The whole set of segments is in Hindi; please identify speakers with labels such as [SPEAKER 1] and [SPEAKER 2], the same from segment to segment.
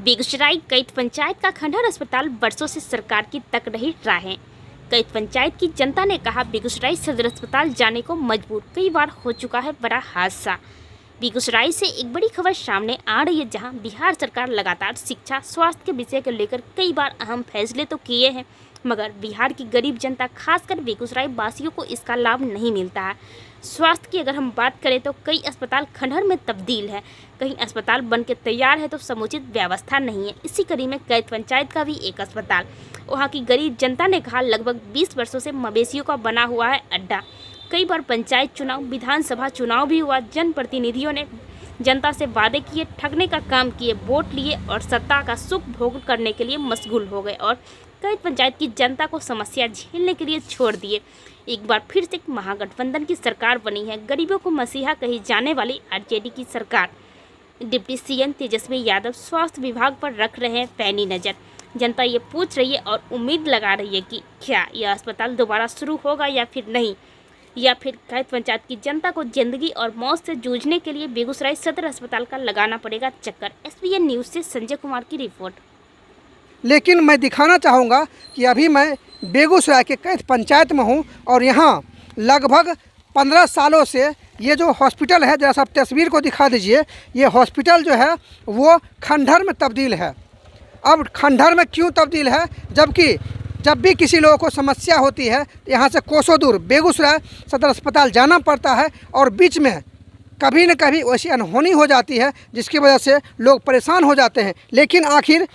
[SPEAKER 1] बेगूसराय कैथ पंचायत का खंडहर अस्पताल बरसों से सरकार की तक रही राहें। कैथ पंचायत की जनता ने कहा बेगूसराय सदर अस्पताल जाने को मजबूर। कई बार हो चुका है बड़ा हादसा। बेगूसराय से एक बड़ी खबर सामने आ रही है, जहां बिहार सरकार लगातार शिक्षा स्वास्थ्य के विषय को लेकर कई बार अहम फैसले तो किए हैं, मगर बिहार की गरीब जनता खासकर बेगूसराय वासियों को इसका लाभ नहीं मिलता है। स्वास्थ्य की अगर हम बात करें तो कई अस्पताल खंडहर में तब्दील है, कहीं अस्पताल बन के तैयार है तो समुचित व्यवस्था नहीं है। इसी कड़ी में कैथ पंचायत का भी एक अस्पताल, वहाँ की गरीब जनता ने कहा लगभग 20 वर्षों से मवेशियों का बना हुआ है अड्डा। कई बार पंचायत चुनाव, विधानसभा चुनाव भी हुआ, जनप्रतिनिधियों ने जनता से वादे किए, ठगने का काम किए, वोट लिए और सत्ता का सुख भोग करने के लिए मशगूल हो गए और कैथ पंचायत की जनता को समस्या झेलने के लिए छोड़ दिए। एक बार फिर से महागठबंधन की सरकार बनी है। गरीबों को मसीहा कही जाने वाली आरजेडी की सरकार, डिप्टी सीएम तेजस्वी यादव स्वास्थ्य विभाग पर रख रहे हैं पैनी नज़र। जनता ये पूछ रही है और उम्मीद लगा रही है कि क्या यह अस्पताल दोबारा शुरू होगा या फिर नहीं, या फिर कैथ पंचायत की जनता को जिंदगी और मौत से जूझने के लिए बेगूसराय सदर अस्पताल का लगाना पड़ेगा चक्कर। एसपीएन न्यूज़ से संजय कुमार की रिपोर्ट।
[SPEAKER 2] लेकिन मैं दिखाना चाहूँगा कि अभी मैं बेगूसराय के कैथ पंचायत में हूँ और यहाँ लगभग 15 सालों से ये जो हॉस्पिटल है, जरा सा आप तस्वीर को दिखा दीजिए, ये हॉस्पिटल जो है वो खंडहर में तब्दील है। अब खंडहर में क्यों तब्दील है, जबकि जब भी किसी लोगों को समस्या होती है यहाँ से कोसों दूर बेगूसराय सदर अस्पताल जाना पड़ता है और बीच में कभी न कभी वैसी अनहोनी हो जाती है जिसकी वजह से लोग परेशान हो जाते हैं। लेकिन आखिर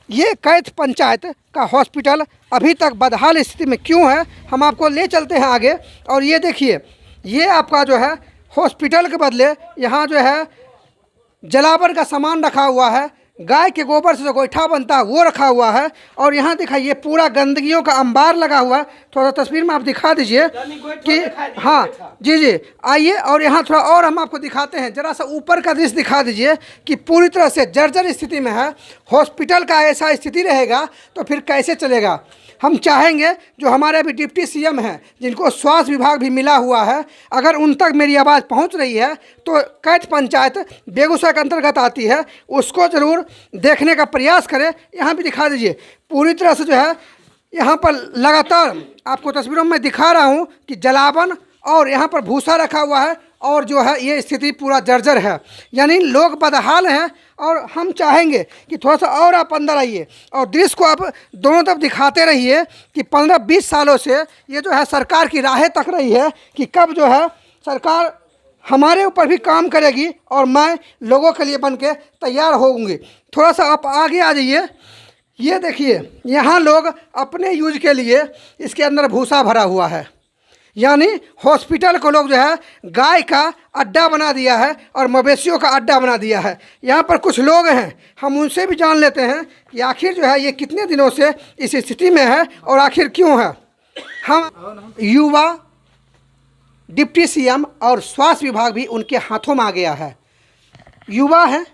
[SPEAKER 2] ये कैथ पंचायत का हॉस्पिटल अभी तक बदहाल स्थिति में क्यों है, हम आपको ले चलते हैं आगे। और ये देखिए, ये आपका जो है हॉस्पिटल के बदले यहाँ जो है जलावन का सामान रखा हुआ है, गाय के गोबर से जो गोईठा बनता है वो रखा हुआ है। और यहाँ दिखाइए पूरा गंदगियों का अंबार लगा हुआ है। थोड़ा तस्वीर में आप दिखा दीजिए कि हाँ जी आइए, और यहाँ थोड़ा और हम आपको दिखाते हैं। जरा सा ऊपर का दृश्य दिखा दीजिए कि पूरी तरह से जर्जर स्थिति में है। हॉस्पिटल का ऐसा स्थिति रहेगा तो फिर कैसे चलेगा। हम चाहेंगे जो हमारे अभी डिप्टी सीएम हैं, जिनको स्वास्थ्य विभाग भी मिला हुआ है, अगर उन तक मेरी आवाज़ पहुंच रही है तो कैथ पंचायत बेगूसराय के अंतर्गत आती है, उसको ज़रूर देखने का प्रयास करें। यहाँ भी दिखा दीजिए पूरी तरह से जो है यहाँ पर लगातार आपको तस्वीरों में दिखा रहा हूँ कि जलावन और यहाँ पर भूसा रखा हुआ है और जो है ये स्थिति पूरा जर्जर है, यानी लोग बदहाल हैं। और हम चाहेंगे कि थोड़ा सा और आप अंदर आइए और दृश्य को आप दोनों तरफ दिखाते रहिए कि 15-20 सालों से ये जो है सरकार की राहें तक रही है कि कब जो है सरकार हमारे ऊपर भी काम करेगी और मैं लोगों के लिए बन के तैयार होऊंगी। थोड़ा सा आप आगे आ जाइए। ये देखिए, यहाँ लोग अपने यूज के लिए इसके अंदर भूसा भरा हुआ है, यानी हॉस्पिटल को लोग जो है गाय का अड्डा बना दिया है और मवेशियों का अड्डा बना दिया है। यहाँ पर कुछ लोग हैं, हम उनसे भी जान लेते हैं कि आखिर जो है ये कितने दिनों से इस स्थिति में है और आखिर क्यों है। हम युवा, डिप्टी सीएम और स्वास्थ्य विभाग भी उनके हाथों में आ गया है। युवा हैं,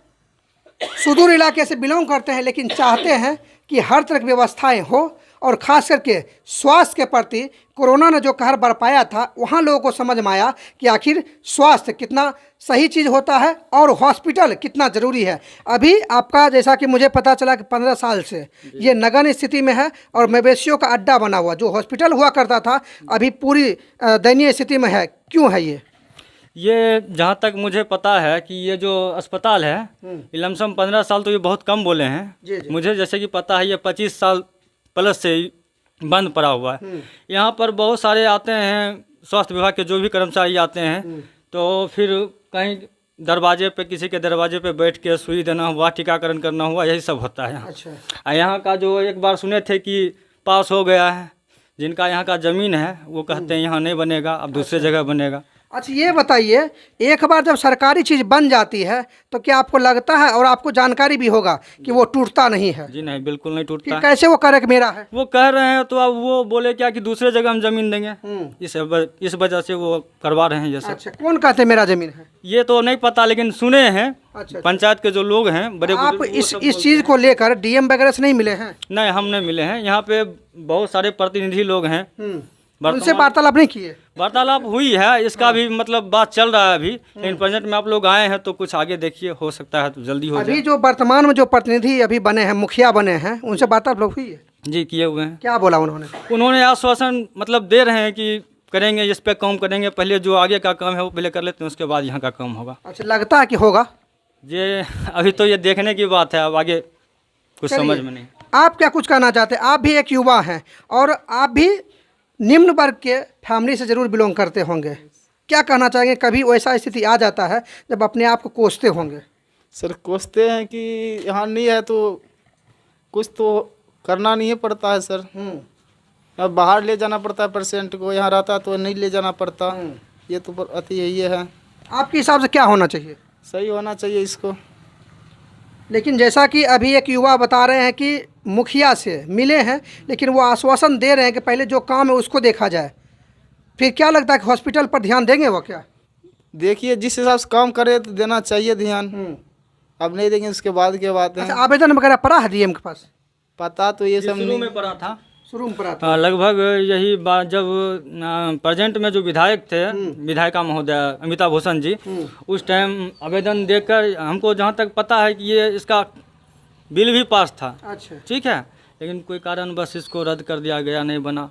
[SPEAKER 2] सुदूर इलाके से बिलोंग करते हैं, लेकिन चाहते हैं कि हर तरह की व्यवस्थाएँ हो और ख़ास करके स्वास्थ्य के प्रति कोरोना ने जो कहर बरपाया था, वहाँ लोगों को समझ में आया कि आखिर स्वास्थ्य कितना सही चीज़ होता है और हॉस्पिटल कितना ज़रूरी है। अभी आपका जैसा कि मुझे पता चला कि 15 साल से ये नगण्य स्थिति में है और मवेशियों का अड्डा बना हुआ जो हॉस्पिटल हुआ करता था अभी पूरी दयनीय स्थिति में है। क्यों है
[SPEAKER 3] ये जहाँ तक मुझे पता है कि ये जो अस्पताल है लमसम 15 साल तो ये बहुत कम बोले हैं। मुझे जैसे कि पता है ये 25 साल प्लस से बंद पड़ा हुआ है। यहाँ पर बहुत सारे आते हैं, स्वास्थ्य विभाग के जो भी कर्मचारी आते हैं, तो फिर कहीं दरवाजे पे किसी के दरवाजे पे बैठ के सुई देना हुआ, टीकाकरण करना हुआ, यही सब होता है यहाँ। अच्छा। यहाँ का जो एक बार सुने थे कि पास हो गया है, जिनका यहाँ का ज़मीन है वो कहते हैं यहाँ नहीं बनेगा, अब दूसरे जगह बनेगा।
[SPEAKER 2] अच्छा, ये बताइए, एक बार जब सरकारी चीज़ बन जाती है तो क्या आपको लगता है और आपको जानकारी भी होगा कि वो टूटता नहीं है?
[SPEAKER 3] जी नहीं, बिल्कुल नहीं टूटता है।
[SPEAKER 2] कैसे वो करे कि मेरा है?
[SPEAKER 3] वो कह रहे हैं तो अब वो बोले क्या कि दूसरे जगह हम जमीन देंगे, इस वजह से वो करवा रहे हैं ये सब।
[SPEAKER 2] अच्छा, कौन कहते मेरा जमीन है?
[SPEAKER 3] ये तो नहीं पता, लेकिन सुने हैं।
[SPEAKER 2] अच्छा।
[SPEAKER 3] पंचायत के जो लोग हैं बड़े,
[SPEAKER 2] आप इस चीज़ को लेकर डीएम वगैरह से नहीं मिले हैं?
[SPEAKER 3] नहीं, हम नहीं मिले हैं। यहाँ पे बहुत सारे प्रतिनिधि लोग हैं,
[SPEAKER 2] उनसे वार्तालाप नहीं किए?
[SPEAKER 3] वार्तालाप हुई है, इसका भी मतलब बात चल रहा है अभी, लेकिन प्रेजेंट में आप लोग आए हैं तो कुछ आगे देखिए, हो सकता है तो जल्दी हो
[SPEAKER 2] अभी
[SPEAKER 3] जाए।
[SPEAKER 2] जो वर्तमान में जो प्रतिनिधि अभी बने हैं, मुखिया बने हैं, उनसे वार्तालाप हुई है?
[SPEAKER 3] जी किए हुए हैं।
[SPEAKER 2] क्या बोला उन्होंने?
[SPEAKER 3] उन्होंने आश्वासन मतलब दे रहे हैं कि करेंगे, इस पे काम करेंगे, पहले जो आगे का काम है वो पहले कर लेते हैं, उसके बाद यहाँ का काम होगा।
[SPEAKER 2] अच्छा, लगता है कि होगा?
[SPEAKER 3] ये अभी तो ये देखने की बात है, अब आगे कुछ
[SPEAKER 2] चलिए,
[SPEAKER 3] समझ में नहीं।
[SPEAKER 2] आप क्या कुछ कहना चाहते हैं? आप भी एक युवा हैं और आप भी निम्न वर्ग के फैमिली से ज़रूर बिलोंग करते होंगे, क्या कहना चाहेंगे? कभी वैसा स्थिति आ जाता है जब अपने आप को कोसते होंगे?
[SPEAKER 4] सर कोसते हैं कि यहाँ नहीं है तो कुछ तो करना नहीं पड़ता है सर। अब बाहर ले जाना पड़ता है पेशेंट को, यहाँ रहता तो नहीं ले जाना पड़ता। ये तो अति यही है।
[SPEAKER 2] आपके हिसाब से क्या होना चाहिए?
[SPEAKER 4] सही होना चाहिए इसको।
[SPEAKER 2] लेकिन जैसा कि अभी एक युवा बता रहे हैं कि मुखिया से मिले हैं, लेकिन वो आश्वासन दे रहे हैं कि पहले जो काम है उसको देखा जाए, फिर क्या लगता है कि हॉस्पिटल पर ध्यान देंगे वो? क्या
[SPEAKER 4] देखिए, जिस हिसाब से काम करे तो देना चाहिए ध्यान। अब नहीं देंगे उसके बाद की बात है।
[SPEAKER 2] अच्छा, आवेदन वगैरह पड़ा है डीएम के पास?
[SPEAKER 4] पता तो ये सब
[SPEAKER 3] शुरू
[SPEAKER 4] नहीं।
[SPEAKER 3] में पड़ा था,
[SPEAKER 2] शुरू में पड़ा था।
[SPEAKER 3] हाँ, लगभग यही बात जब प्रेजेंट में जो विधायक थे, विधायिका महोदय अमिता भूषण जी, उस टाइम आवेदन देकर हमको जहाँ तक पता है कि ये इसका बिल भी पास था।
[SPEAKER 2] अच्छा,
[SPEAKER 3] ठीक है, लेकिन कोई कारण बस इसको रद्द कर दिया गया, नहीं बना।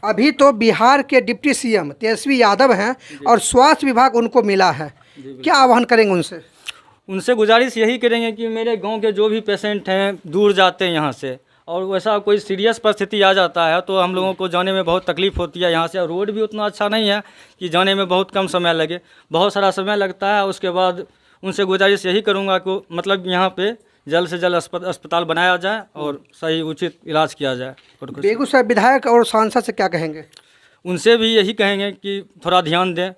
[SPEAKER 2] अभी तो बिहार के डिप्टी सीएम तेजस्वी यादव हैं और स्वास्थ्य विभाग उनको मिला है, क्या आह्वान करेंगे उनसे?
[SPEAKER 3] उनसे गुजारिश यही करेंगे कि मेरे गांव के जो भी पेशेंट हैं दूर जाते हैं यहाँ से, और वैसा कोई सीरियस परिस्थिति आ जाता है तो हम लोगों को जाने में बहुत तकलीफ़ होती है यहाँ से, और रोड भी उतना अच्छा नहीं है कि जाने में बहुत कम समय लगे, बहुत सारा समय लगता है। उसके बाद उनसे गुजारिश यही करूँगा कि मतलब यहाँ पे जल्द से जल्द अस्पताल बनाया जाए और सही उचित इलाज किया जाए। और कुछ
[SPEAKER 2] बेगूसराय विधायक और सांसद से क्या कहेंगे?
[SPEAKER 3] उनसे भी यही कहेंगे कि थोड़ा ध्यान दें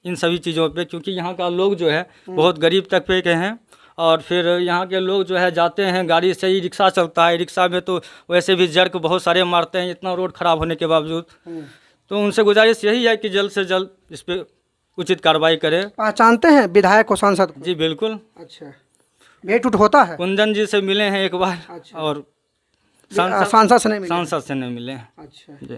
[SPEAKER 3] इन सभी चीज़ों पे, क्योंकि यहाँ का लोग जो है बहुत गरीब तबके के हैं, और फिर यहाँ के लोग जो है जाते हैं गाड़ी से ही, रिक्शा चलता है, रिक्शा में तो वैसे भी जर्क बहुत सारे मारते हैं इतना रोड खराब होने के बावजूद। तो उनसे गुजारिश यही है कि जल्द से जल्द इस पर उचित कार्रवाई करें।
[SPEAKER 2] पहचानते हैं विधायक और सांसद को?
[SPEAKER 3] जी बिल्कुल।
[SPEAKER 2] अच्छा, भेंट उठ होता है?
[SPEAKER 3] कुंदन जी से मिले हैं एक बार।
[SPEAKER 2] अच्छा।
[SPEAKER 3] और
[SPEAKER 2] सांसद से नहीं मिले?
[SPEAKER 3] सांसद से नहीं मिले हैं।
[SPEAKER 2] अच्छा,
[SPEAKER 3] जी।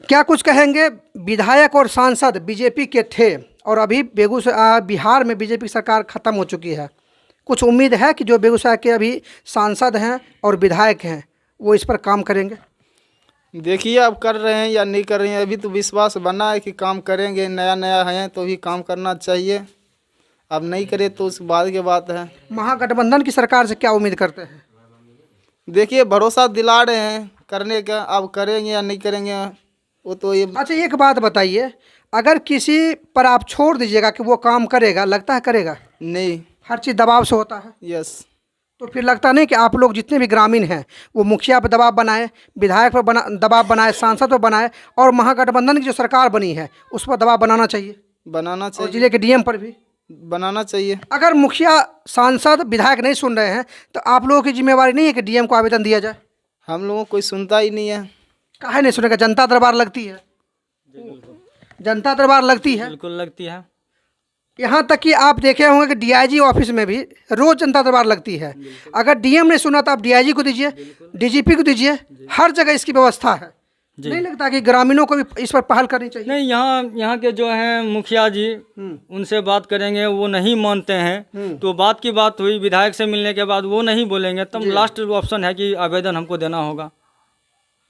[SPEAKER 2] क्या कुछ कहेंगे? विधायक और सांसद बीजेपी के थे और अभी बेगूसराय बिहार में बीजेपी की सरकार ख़त्म हो चुकी है, कुछ उम्मीद है कि जो बेगूसराय के अभी सांसद हैं और विधायक हैं वो इस पर काम करेंगे?
[SPEAKER 4] देखिए अब कर रहे हैं या नहीं कर रहे हैं, अभी तो विश्वास बना है कि काम करेंगे। नया नया है तो भी काम करना चाहिए, अब नहीं करे तो उस बाद की बात है।
[SPEAKER 2] महागठबंधन की सरकार से क्या उम्मीद करते हैं?
[SPEAKER 4] देखिए भरोसा दिला रहे हैं करने का, अब करेंगे या नहीं करेंगे वो तो ये।
[SPEAKER 2] अच्छा, एक बात बताइए, अगर किसी पर आप छोड़ दीजिएगा कि वो काम करेगा, लगता है करेगा?
[SPEAKER 4] नहीं।
[SPEAKER 2] हर चीज़ दबाव से होता है।
[SPEAKER 4] यस।
[SPEAKER 2] तो फिर लगता नहीं कि आप लोग जितने भी ग्रामीण हैं वो मुखिया पर दबाव बनाए, विधायक पर दबाव बनाए, सांसद पर बनाए, और महागठबंधन की जो सरकार बनी है उस पर दबाव बनाना चाहिए,
[SPEAKER 4] बनाना
[SPEAKER 2] और
[SPEAKER 4] चाहिए।
[SPEAKER 2] जिले के डीएम पर भी
[SPEAKER 4] बनाना चाहिए।
[SPEAKER 2] अगर मुखिया सांसद विधायक नहीं सुन रहे हैं तो आप लोगों की जिम्मेवारी नहीं है कि डीएम को आवेदन दिया जाए?
[SPEAKER 4] हम लोगों को कोई सुनता ही नहीं है।
[SPEAKER 2] काहे नहीं सुनेगा? जनता दरबार लगती है, जनता दरबार लगती है।
[SPEAKER 3] बिल्कुल लगती है।
[SPEAKER 2] यहाँ तक कि आप देखे होंगे कि डीआईजी ऑफिस में भी रोज जनता दरबार लगती है। अगर डीएम ने सुना तो आप डीआईजी को दीजिए, डीजीपी को दीजिए, हर जगह इसकी व्यवस्था है। नहीं लगता कि ग्रामीणों को भी इस पर पहल करनी चाहिए?
[SPEAKER 3] नहीं, यहाँ के जो हैं मुखिया जी, उनसे बात करेंगे, वो नहीं मानते हैं तो बात की बात हुई, विधायक से मिलने के बाद वो नहीं बोलेंगे, तब लास्ट ऑप्शन है कि आवेदन हमको देना होगा।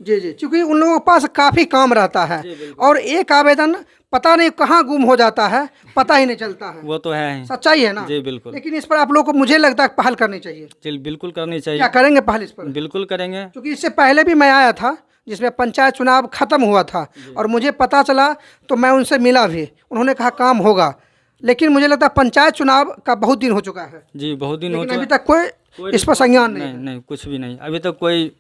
[SPEAKER 2] जी जी, क्योंकि उन लोगों के पास काफ़ी काम रहता है और एक आवेदन पता नहीं कहाँ गुम हो जाता है, पता ही नहीं चलता है।
[SPEAKER 3] वो तो है ही।
[SPEAKER 2] सच्चाई है ना?
[SPEAKER 3] जी बिल्कुल।
[SPEAKER 2] लेकिन इस पर आप लोग को मुझे लगता है पहल करनी चाहिए।
[SPEAKER 3] जी बिल्कुल करनी चाहिए।
[SPEAKER 2] क्या करेंगे पहल इस पर?
[SPEAKER 3] बिल्कुल करेंगे।
[SPEAKER 2] क्योंकि इससे पहले भी मैं आया था जिसमें पंचायत चुनाव खत्म हुआ था और मुझे पता चला तो मैं उनसे मिला भी, उन्होंने कहा काम होगा, लेकिन मुझे लगता है पंचायत चुनाव का बहुत दिन हो चुका है।
[SPEAKER 3] जी बहुत दिन हो
[SPEAKER 2] लेकिन
[SPEAKER 3] चुका।
[SPEAKER 2] अभी तक कोई इस पर संज्ञान नहीं।
[SPEAKER 3] नहीं, कुछ भी नहीं अभी तक कोई,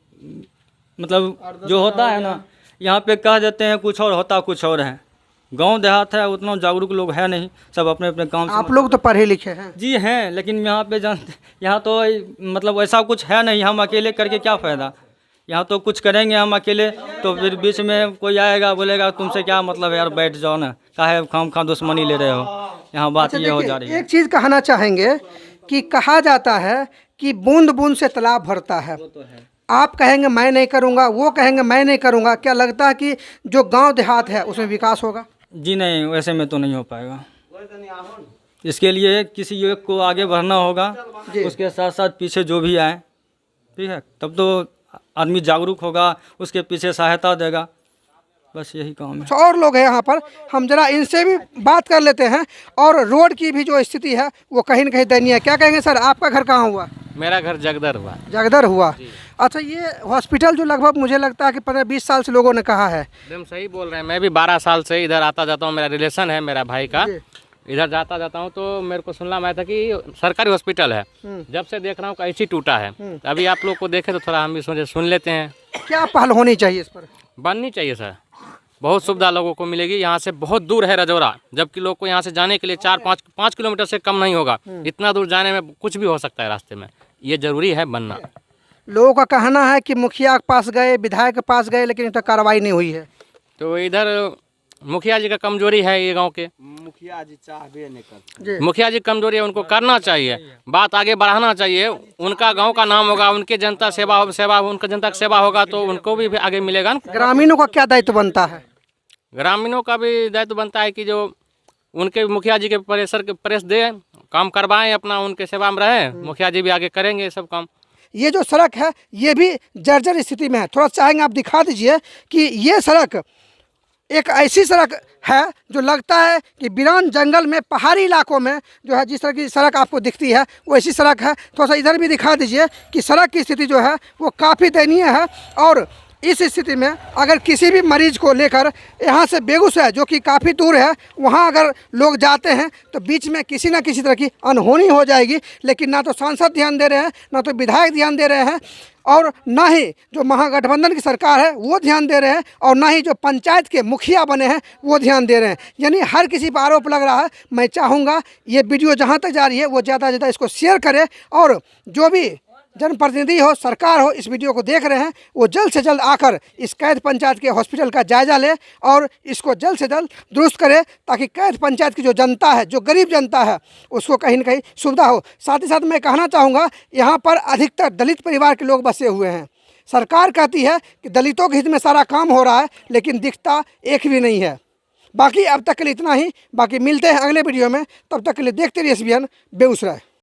[SPEAKER 3] मतलब जो होता है ना, यहाँ पे कह देते हैं कुछ और, होता कुछ और है। गांव देहात है, उतना जागरूक लोग है नहीं, सब अपने अपने काम से।
[SPEAKER 2] आप लोग तो पढ़े लिखे हैं।
[SPEAKER 3] जी हैं, लेकिन यहाँ पे जानते, यहाँ तो मतलब ऐसा कुछ है नहीं, हम अकेले करके क्या फ़ायदा। यहाँ तो कुछ करेंगे हम अकेले तो फिर बीच में कोई आएगा बोलेगा तुमसे क्या मतलब है यार, बैठ जाओ ना, काहे खाम दुश्मनी ले रहे हो। यहाँ बात ये हो जा रही है।
[SPEAKER 2] एक चीज़ कहना चाहेंगे कि कहा जाता है कि बूंद बूंद से तालाब भरता है। आप कहेंगे मैं नहीं करूँगा, वो कहेंगे मैं नहीं करूँगा, क्या लगता है कि जो गांव देहात है उसमें विकास होगा?
[SPEAKER 3] जी नहीं, वैसे में तो नहीं हो पाएगा। इसके लिए किसी एक को आगे बढ़ना होगा, उसके साथ साथ पीछे जो भी आए, ठीक है, तब तो आदमी जागरूक होगा, उसके पीछे सहायता देगा, बस यही काम है।
[SPEAKER 2] कुछ और लोग हैं यहाँ पर, हम जरा इनसे भी बात कर लेते हैं। और रोड की भी जो स्थिति है वो कहीं न कहीं दयनीय है। क्या कहेंगे सर, आपका घर कहाँ हुआ?
[SPEAKER 5] मेरा घर जगदर हुआ।
[SPEAKER 2] जगदर हुआ। अच्छा, ये हॉस्पिटल जो लगभग मुझे लगता है कि 15-20 साल से लोगों ने कहा है।
[SPEAKER 5] एकदम सही बोल रहे हैं। मैं भी 12 साल से इधर आता जाता हूँ, मेरा रिलेशन है मेरा भाई का, इधर जाता जाता हूँ, तो मेरे को सुनना मैं था कि सरकारी हॉस्पिटल है। जब से देख रहा हूँ कैसी टूटा है, तो अभी आप लोग को देखे तो थोड़ा हम भी सोचे सुन लेते हैं।
[SPEAKER 2] क्या पहल होनी चाहिए इस पर?
[SPEAKER 5] बननी चाहिए सर, बहुत सुविधा लोगों को मिलेगी। यहाँ से बहुत दूर है रजौरा, जबकि लोग को यहाँ से जाने के लिए 4-5 किलोमीटर से कम नहीं होगा। इतना दूर जाने में कुछ भी हो सकता है रास्ते में, ये जरूरी है बनना।
[SPEAKER 2] लोगों का कहना है कि मुखिया के पास गए, विधायक के पास गए, लेकिन इस पर कार्रवाई नहीं हुई है।
[SPEAKER 5] तो इधर मुखिया जी का कमजोरी है, ये गांव के
[SPEAKER 6] मुखिया जी चाहबे नहीं करते।
[SPEAKER 5] मुखिया जी कमजोरी है, उनको करना चाहिए, बात आगे बढ़ाना चाहिए। उनका गांव का नाम होगा, उनके जनता सेवा उनका जनता की सेवा होगा तो उनको भी आगे मिलेगा ना।
[SPEAKER 2] ग्रामीणों का क्या दायित्व बनता है?
[SPEAKER 5] ग्रामीणों का भी दायित्व बनता है कि जो उनके मुखिया जी के प्रेस दे, काम करवाएं, अपना उनके सेवा में रहे, मुखिया जी भी आगे करेंगे सब काम।
[SPEAKER 2] ये जो सड़क है ये भी जर्जर स्थिति में है। थोड़ा चाहेंगे आप दिखा दीजिए कि ये सड़क एक ऐसी सड़क है जो लगता है कि वीरान जंगल में, पहाड़ी इलाकों में जो है जिस तरह की सड़क आपको दिखती है वो ऐसी सड़क है। थोड़ा सा इधर भी दिखा दीजिए कि सड़क की स्थिति जो है वो काफ़ी दयनीय है। और इस स्थिति में अगर किसी भी मरीज को लेकर यहाँ से बेगूसराय, जो कि काफ़ी दूर है, वहाँ अगर लोग जाते हैं तो बीच में किसी न किसी तरह की अनहोनी हो जाएगी। लेकिन ना तो सांसद ध्यान दे रहे हैं, ना तो विधायक ध्यान दे रहे हैं, और ना ही जो महागठबंधन की सरकार है वो ध्यान दे रहे हैं, और ना ही जो पंचायत के मुखिया बने हैं वो ध्यान दे रहे हैं। यानी हर किसी पर आरोप लग रहा है। मैं चाहूँगा ये वीडियो जहाँ तक जा रही है वो ज़्यादा से ज़्यादा इसको शेयर करें, और जो भी जनप्रतिनिधि हो, सरकार हो, इस वीडियो को देख रहे हैं वो जल्द से जल्द आकर इस कैद पंचायत के हॉस्पिटल का जायज़ा ले और इसको जल्द से जल्द दुरुस्त करे, ताकि कैद पंचायत की जो जनता है, जो गरीब जनता है, उसको कहीं ना कहीं सुविधा हो। साथ ही साथ मैं कहना चाहूँगा, यहाँ पर अधिकतर दलित परिवार के लोग बसे हुए हैं। सरकार कहती है कि दलितों के हित में सारा काम हो रहा है, लेकिन दिखता एक भी नहीं है। बाकी अब तक के लिए इतना ही। बाकी मिलते हैं अगले वीडियो में, तब तक के लिए देखते रहिए SBN बेगूसराय।